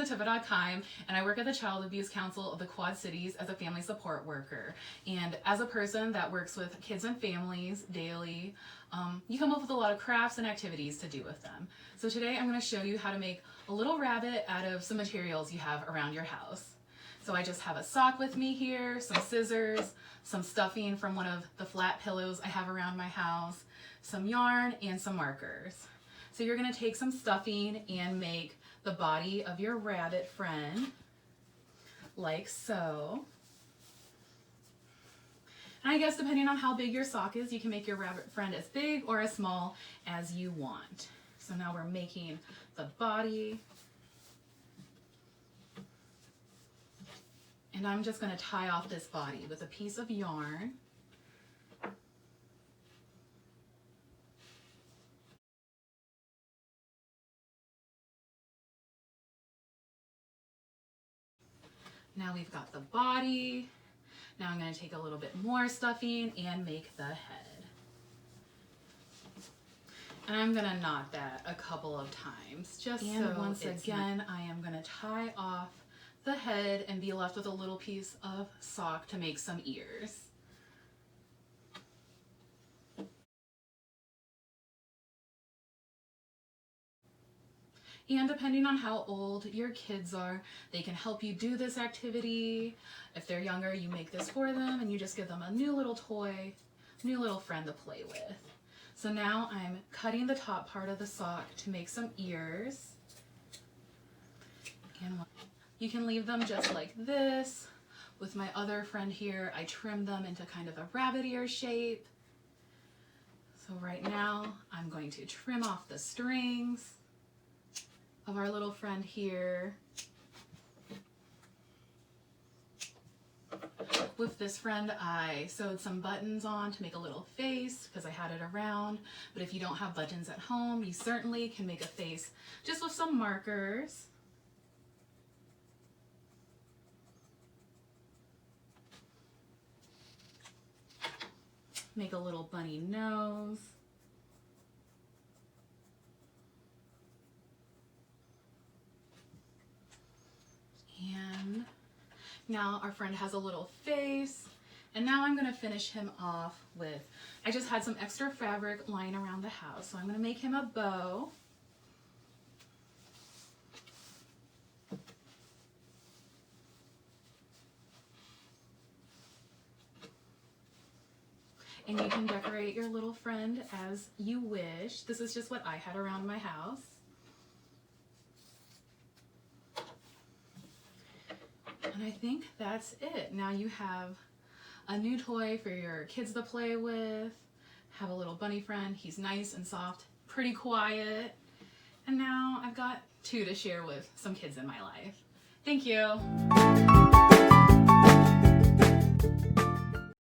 Natividad, and I work at the Child Abuse Council of the Quad Cities as a family support worker. And as a person that works with kids and families daily, you come up with a lot of crafts and activities to do with them. So today I'm going to show you how to make a little rabbit out of some materials you have around your house. So I just have a sock with me here, some scissors, some stuffing from one of the flat pillows I have around my house, some yarn, and some markers. So you're going to take some stuffing and make the body of your rabbit friend, like so. And I guess depending on how big your sock is, you can make your rabbit friend as big or as small as you want. So now we're making the body. And I'm just going to tie off this body with a piece of yarn. Now we've got the body. Now I'm going to take a little bit more stuffing and make the head. And I'm going to knot that a couple of times just so once again I am going to tie off the head and be left with a little piece of sock to make some ears. And depending on how old your kids are, they can help you do this activity. If they're younger, you make this for them and you just give them a new little toy, new little friend to play with. So now I'm cutting the top part of the sock to make some ears. And you can leave them just like this. With my other friend here, I trimmed them into kind of a rabbit ear shape. So right now, I'm going to trim off the strings of our little friend here. With this friend, I sewed some buttons on to make a little face because I had it around. But if you don't have buttons at home, you certainly can make a face just with some markers. Make a little bunny nose. And now our friend has a little face, and now I'm going to finish him off with, I just had some extra fabric lying around the house, so I'm going to make him a bow. And you can decorate your little friend as you wish. This is just what I had around my house. And I think that's it. Now you have a new toy for your kids to play with. Have a little bunny friend. He's nice and soft, pretty quiet. And now I've got two to share with some kids in my life. Thank you.